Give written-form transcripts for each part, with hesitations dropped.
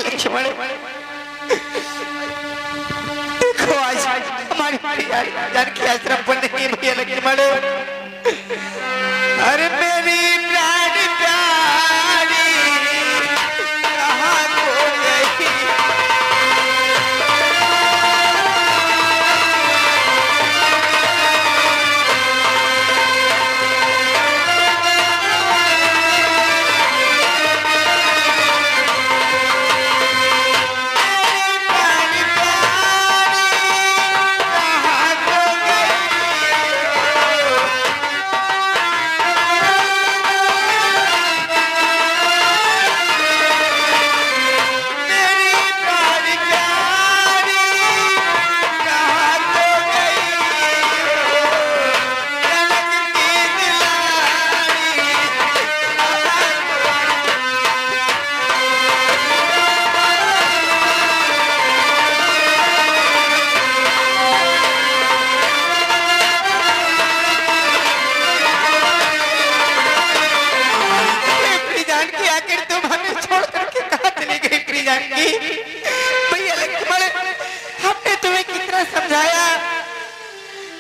लक्ष्मण देखो आज हमारी जानकी आश्रम पर नहीं भैया लक्ष्मण। अरे मेरी प्राण प्यारी कहाँ खो गई। भैया लक्ष्मण हमने तुम्हें कितना समझाया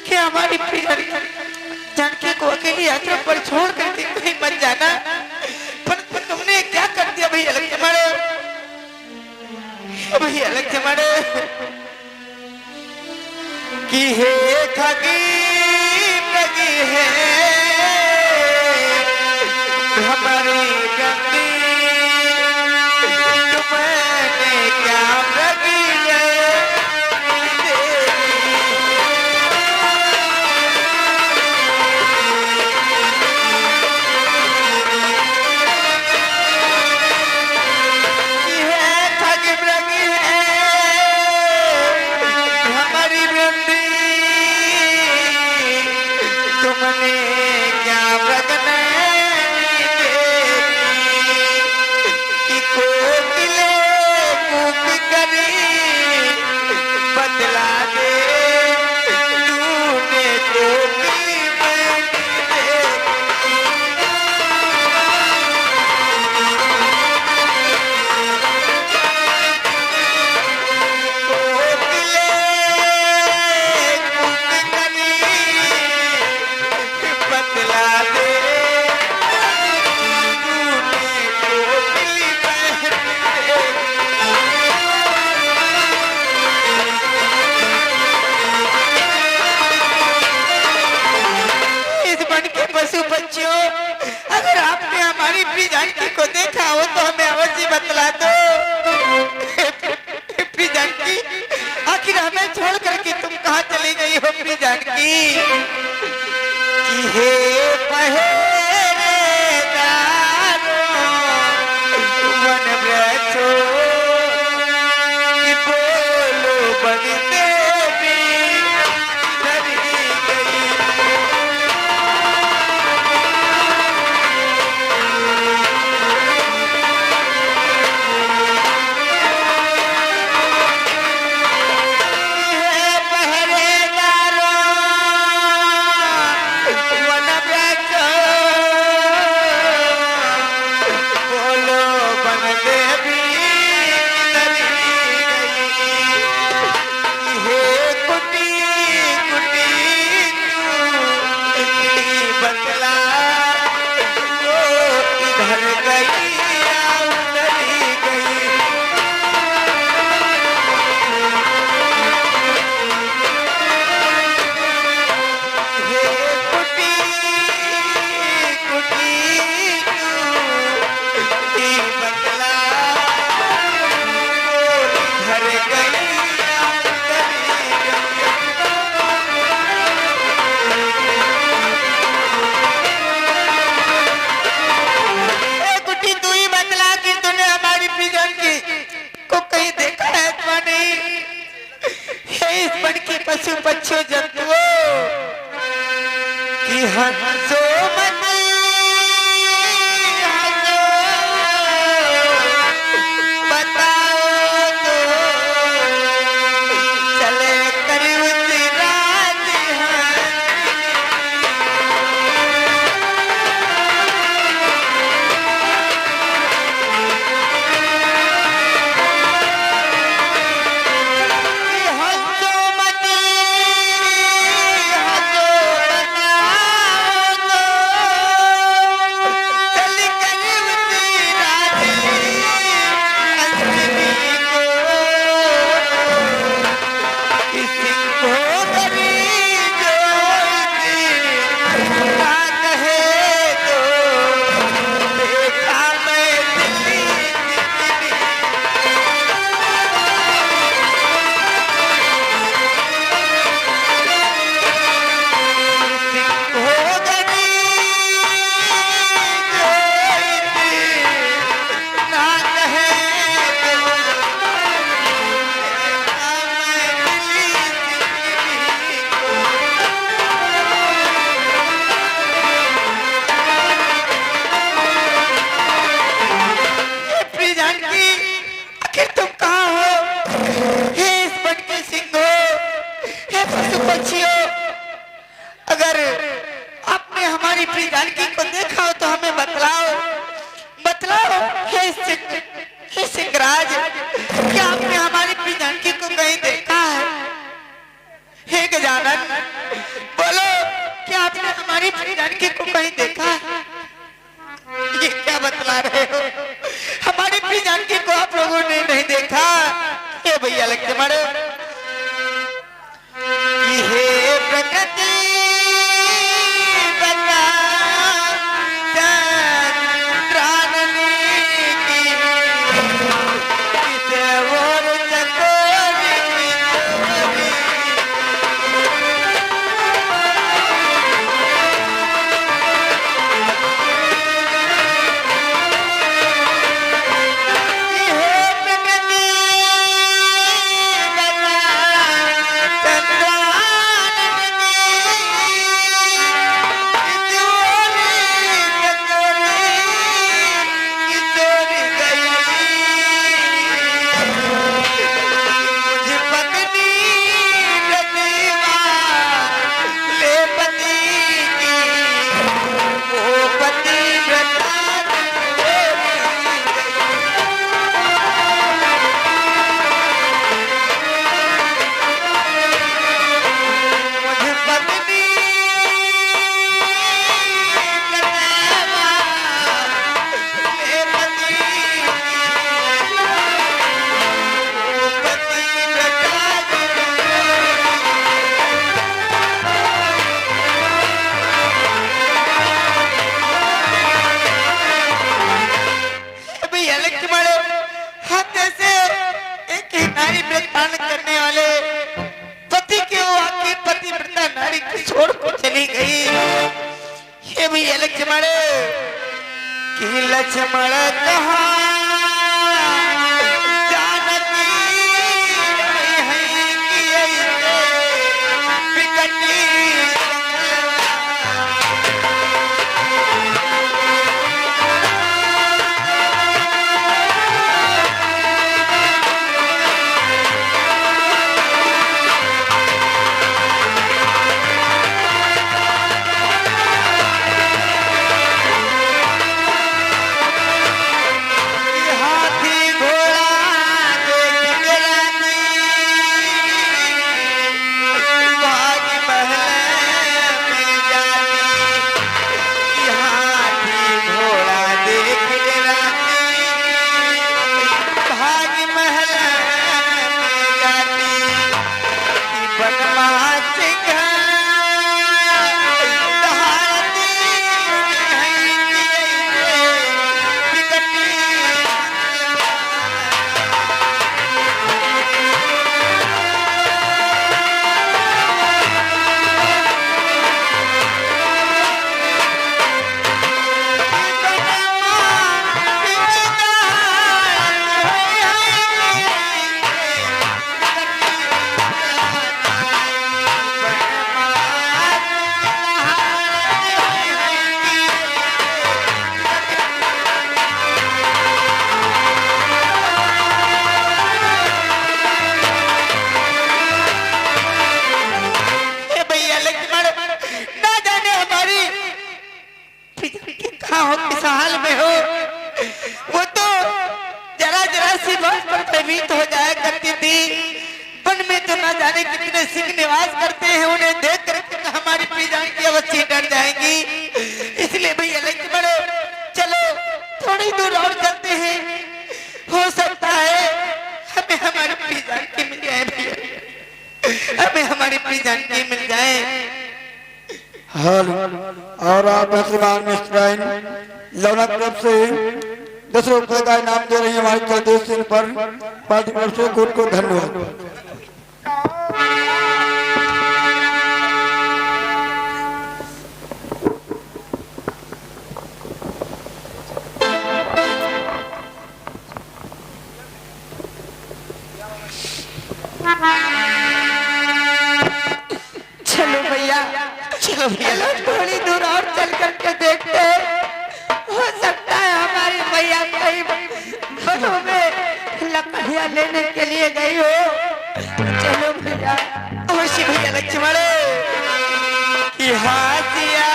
कि हमारी जानकी को अकेली यात्रा पर छोड़ कर कहीं मत जाना, पर तुमने क्या कर दिया भैया लक्ष्मण। भैया लक्ष्मण कि हे खगी लगी है हमारी गंदी तुमने क्या लगी है। तुमने क्या प्रगने कि कोकिले कूक करी बदला दे तूने कोकिली में अगर आपने हमारी प्रिय जानकी को देखा हो तो हमें अवश्य बतला दो। प्रिय जानकी आखिर हमें छोड़ करके तुम कहाँ चली गई हो प्रिय जानकी। कि हे पहरेदारो वन वृक्षों कि बोलो बनते पशु पक्षी जंतुओं की हंसो मत हंसो बताओ तो चले कर उस रात हे सिंगराज, क्या आपने हमारी प्रिय जानकी को कहीं देखा है? हे गजानन, बोलो, क्या आपने हमारी प्रिय जानकी को कहीं देखा है? ये क्या बतला रहे हो? हमारी प्रिय जानकी को आप लोगों ने नहीं देखा? हे भैया लक्ष्मण, हे प्रकृति करने वाले पति के वो आके पतिव्रता नारी को छोड़ कर चली गई। ये भी लक्ष्मण की लक्ष्मण कहा जानकी है कि ऐसे विकटी हाल में हो। वो तो जरा जरा सी बात पर भयभीत हो जाया करती थी। वन में तो ना जाने कितने सिंह निवास करते हैं, उन्हें देख कर हमारी प्रिय जानकी अवश्य डर जाएंगी। इसलिए भैया लक्ष्मण चलो थोड़ी दूर और चलते हैं, हो सकता है हमें हमारी प्रिय जानकी मिल जाए भैया, हमें हमारी प्रिय जानकी मिल जाए। और आप श्रीमान मिश्राइन लौना तरफ से 10 रुपए का इनाम दे रही है हमारे चलदेव सिंह पर पार्टी तरफ से खूब को धन्यवाद। चलो भैया थोड़ी दूर और चल करके देखते हैं, हो सकता है हमारी भैया कहीं बनों में लकड़ियां लेने के लिए गई हो। चलो भैया अवश्य भैया लक्ष्मण की हासिया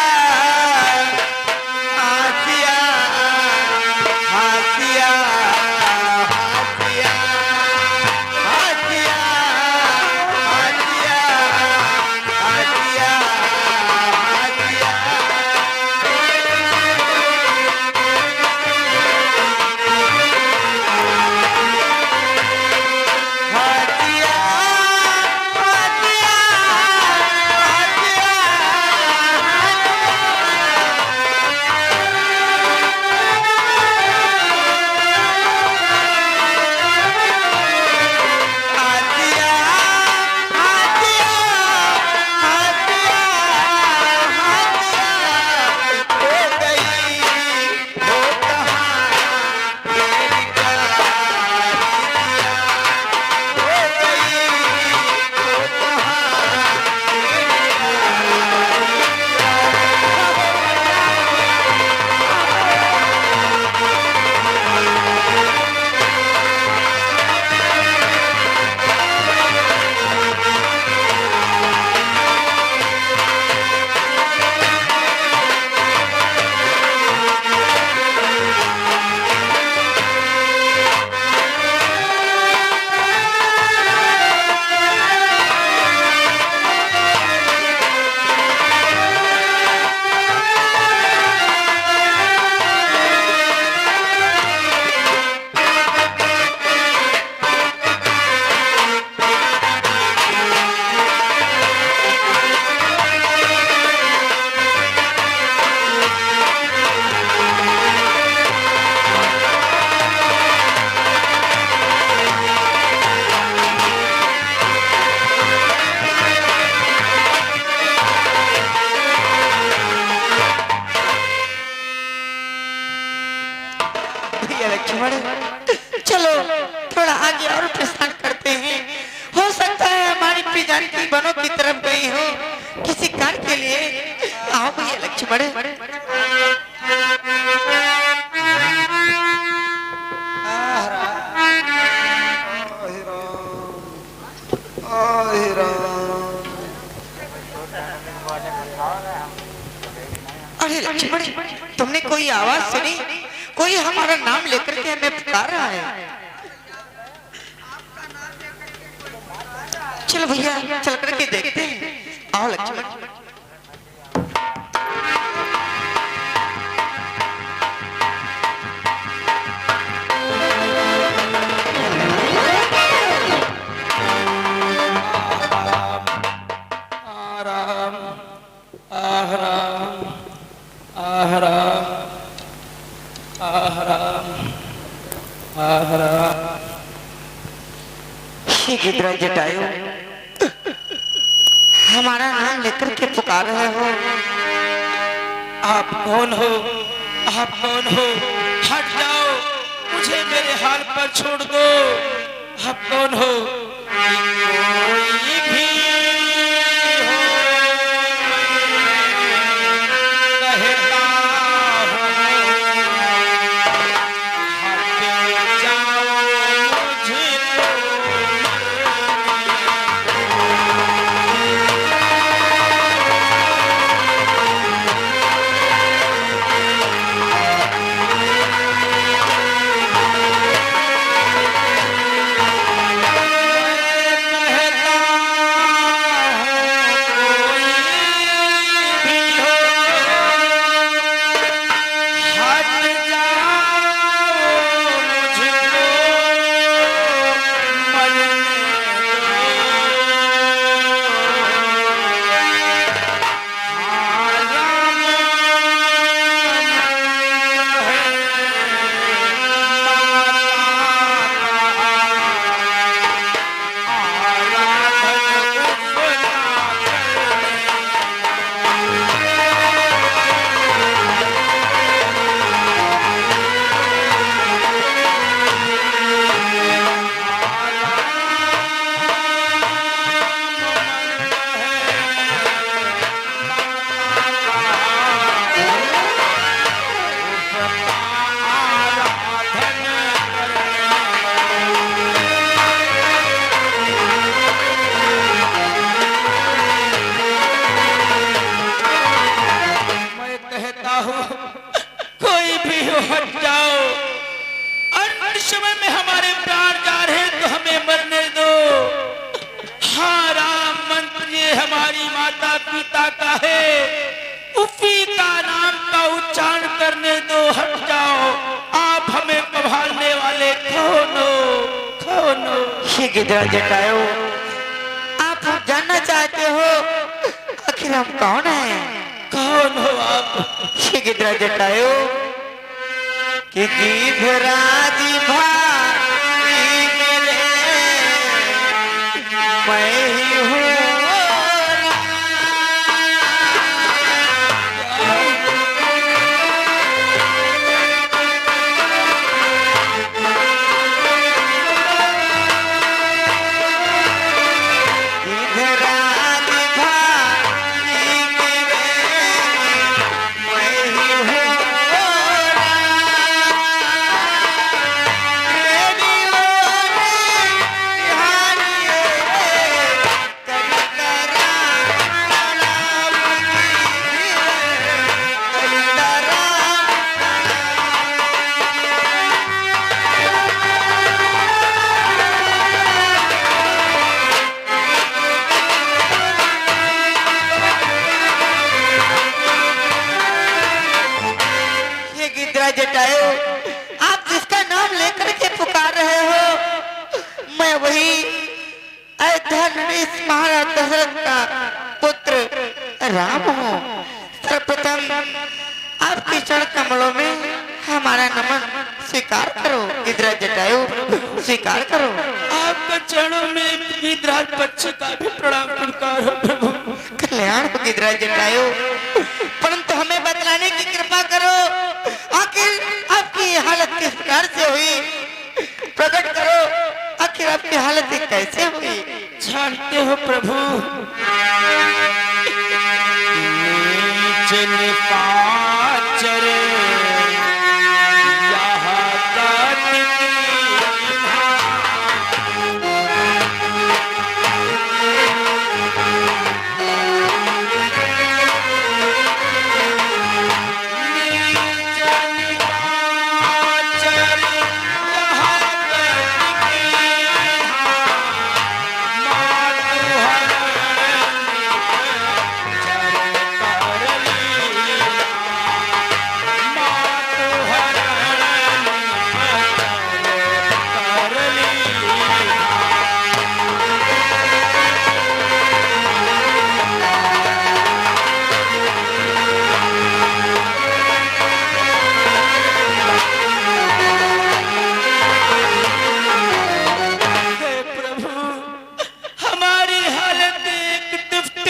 हासिया हासिया चलो थोड़ा आगे और प्रस्थान करते हैं। हो सकता है हमारी प्रिय जानकी वनों की तरफ गई हो किसी कार्य के लिए। आओ भैया लक्ष्मण। अरे लक्ष्मण, तुमने कोई आवाज सुनी? कोई हमारा नाम लेकर के हमें पुकार रहा है। चलो भैया चल करके देखते हैं। आओ लक्ष्मण। गिदरा जटायु, हमारा नाम लेकर के पुकार रहे हो। आप कौन हो? आप कौन हो? हट जाओ, मुझे मेरे हाल पर छोड़ दो। आप कौन हो? कोई भी हो, कहता हूँ, हट जाओ मुझको। कोई भी हो, हट जाओ। अन्य समय में हमारे प्राण जा रहे हैं तो हमें मरने दो। हाँ, राम मंत्र ये हमारी माता पिता का है, उसी का नाम का उच्चारण करने दो। हट जाओ, आप हमें संभालने वाले कौन हो? कौन हो? ये गिदरा जटायु, आप जानना चाहते हो आखिर हम कौन हैं? कौन हो आप? ये गिदरा जटायु कि गिधराज भाई मेरे, मैं ही हूँ। जटायु, आप जिसका नाम लेकर के पुकार रहे हो, मैं वही अयोध्या नरेश महाराज दशरथ का पुत्र राम हूँ। सर्वप्रथम आपके चरण कमलों में हमारा नमन स्वीकार करो। गिदरा जटायु, स्वीकार करो। आपके चरणों में गिदराज पक्ष का भी प्रणाम स्वीकार हो प्रभु। कल्याण हो गिदरा जटायु, परंतु हमें बतलाने की कृपा करो, आखिर आपकी ये हालत किस प्रकार से हुई? प्रकट करो, आखिर आपकी हालत ये कैसे हुई? जानते हो प्रभु, नीच निपाचर यहाँ गति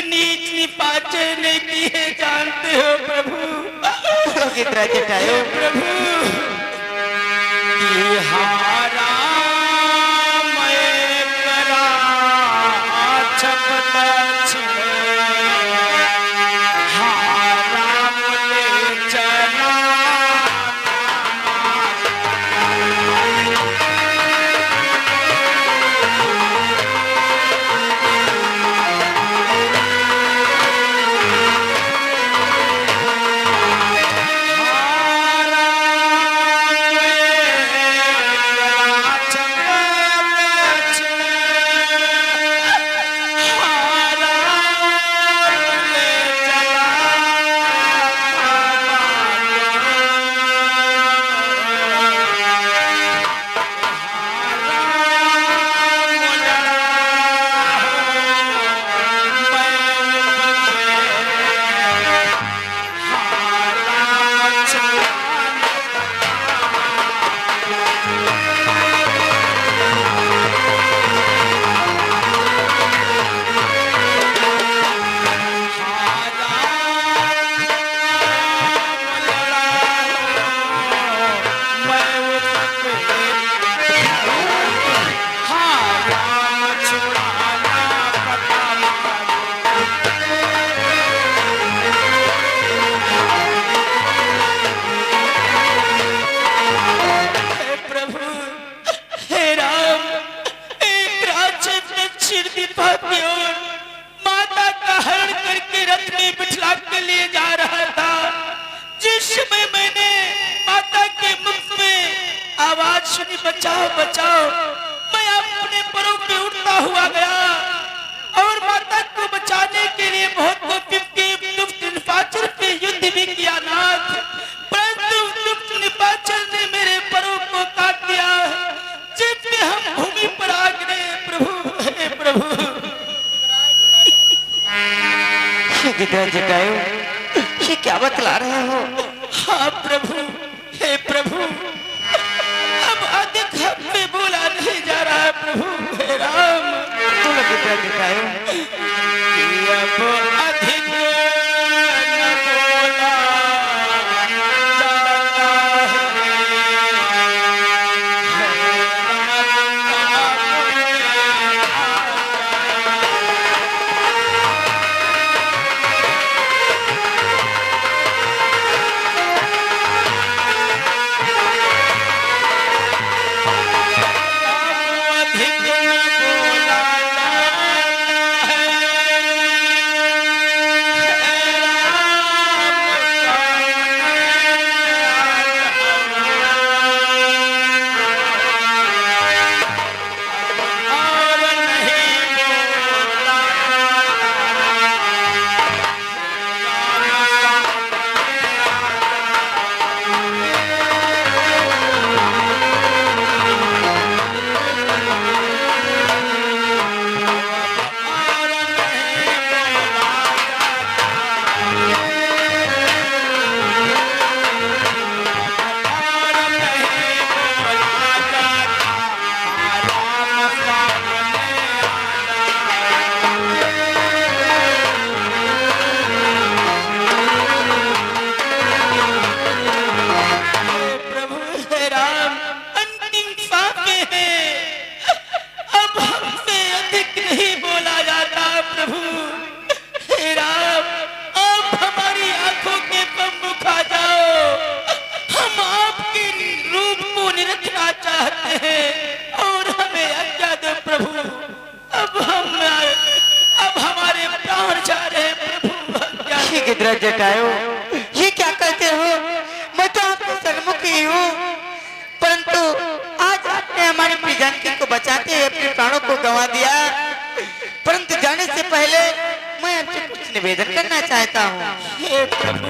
नीच निपाचर यहाँ गति जानते हो प्रभु, कितना जटायो प्रभु हारा मैं करा छपत हारा मुले चला माता का हरण करके रथ में बिठला के लिए जा रहा था। जिस समय मैंने माता के मुख में आवाज सुनी बचाओ बचाओ, मैं अपने पैरों पे उठता हुआ गया और माता को बचाने के लिए बहुत दुष्ट निपाचर पे युद्ध भी किया नाथ, परंतु दुष्ट निपाचर ने मेरे पैरों को काट दिया। जब हम भूमि पर आ गए प्रभु, हे प्रभु। जटायु, ये क्या बतला रहे हो? हाँ प्रभु, हे प्रभु, अब अधिक हमें बोला नहीं जा रहा है प्रभु, हे राम। तुम जटायु, अब अधिक न बोला जाता है। जटायु, ये क्या कहते हो? मैं तो आपके सन्मुख ही हूँ, परंतु आज आपने हमारी प्रियजनकी को बचाते हुए अपने प्राणों को गंवा दिया। परंतु जाने से पहले मैं आपसे कुछ निवेदन करना चाहता हूँ। हे प्रभु,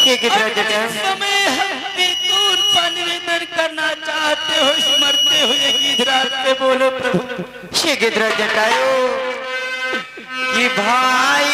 ये गिरिराज जटायु, समय हमें दूर पर निवेदन करना चाहते हो, इस मरते हुए गिरिराज से बोलो प्रभु। ये गिरिराज जटायु कि भाई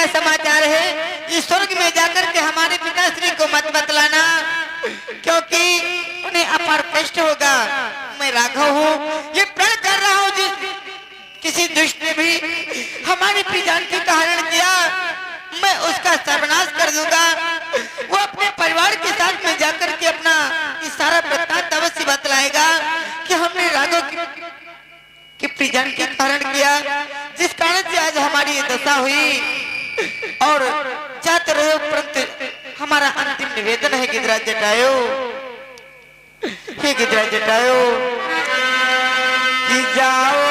समाचार है, इस स्वर्ग में जाकर के हमारे पिताश्री को मत बतलाना, क्योंकि उन्हें अपार कष्ट होगा। मैं राघव हूँ, ये प्रण कर रहा हूँ, जिस किसी दुष्ट ने भी हमारी प्रियजनकी का हरण किया, मैं उसका सर्वनाश कर दूंगा। वो अपने परिवार के साथ में जाकर के अपना इस सारा वृत्तांत अवश्य बतलाएगा कि हमने राघव की प्रियजनकी का हरण किया, जिस कारण से आज हमारी ये दशा हुई। और जाते रहो, परंतु हमारा अंतिम निवेदन है गिरिराज जटायु, हे गिरिराज जटायु कि जाओ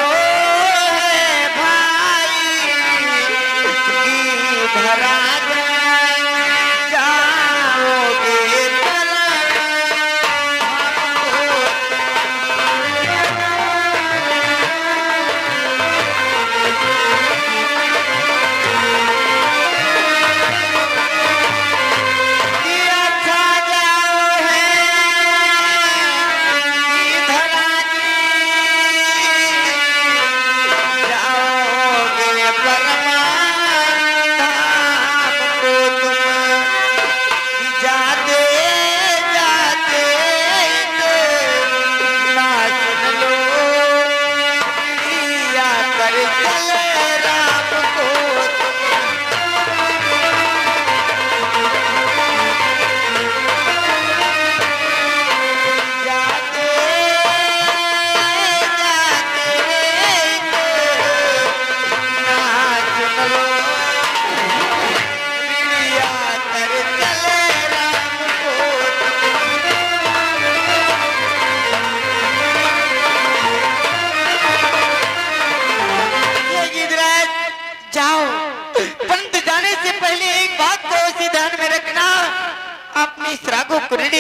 है भाई गिरिराज, जाओगे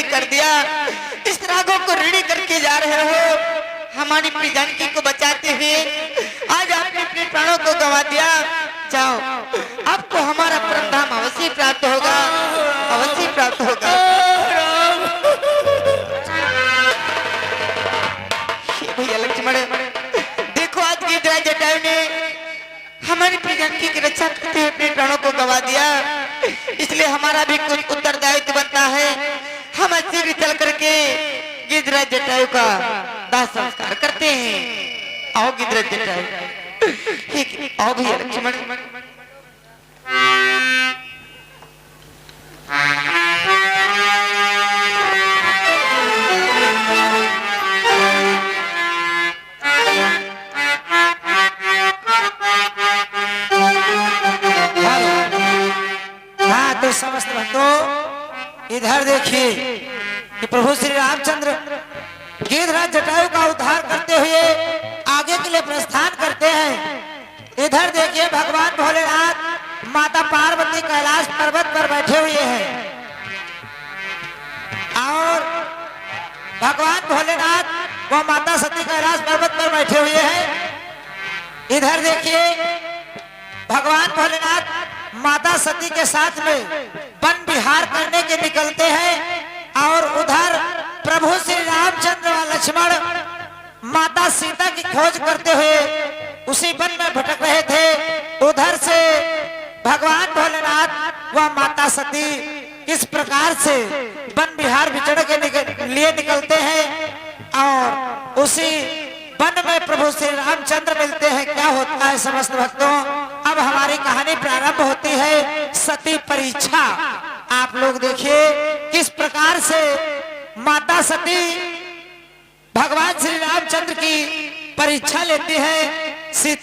कर दिया। इस रागों को ऋणी करके जा रहे हो, हमारी प्रियजनकी को बचाते हुए आज आपने अपने प्राणों को गंवा दिया। जाओ, आपको हमारा परमधाम अवश्य प्राप्त होगा, अवश्य प्राप्त होगा। भैया लक्ष्मण, देखो आज गिरिराज जटायु ने हमारी प्रियजनकी की रक्षा करते हुए अपने प्राणों को गंवा दिया, इसलिए हमारा भी कुछ उत्तरदायित्व बनता है। हम शीघ्र चल करके गिरिराज जटायु का दाह संस्कार करते हैं। आओ गिरिराज जटायु, आओ भैया लक्ष्मण। हाँ तो समस्त बंधु इधर देखिए कि प्रभु श्री रामचंद्र गिरिराज जटायु का उद्धार करते हुए आगे के लिए प्रस्थान करते हैं। इधर देखिए भगवान भोलेनाथ माता पार्वती कैलाश पर्वत पर बैठे हुए हैं और भगवान भोलेनाथ वो माता सती कैलाश पर्वत पर बैठे हुए हैं। इधर देखिए भगवान भोलेनाथ माता सती के साथ में वन विहार करने के निकलते हैं और उधर प्रभु श्री रामचंद्र व लक्ष्मण माता सीता की खोज करते हुए उसी वन में भटक रहे थे। उधर से भगवान भोलेनाथ व माता सती किस प्रकार से वन विहार विचरण के लिए निकलते हैं और उसी वन में प्रभु श्री रामचंद्र मिलते हैं। क्या होता है समस्त भक्तों, अब हमारी कहानी प्रारंभ होती है सती परीक्षा। आप लोग देखिए किस प्रकार से माता सती भगवान श्री रामचंद्र की परीक्षा लेती है।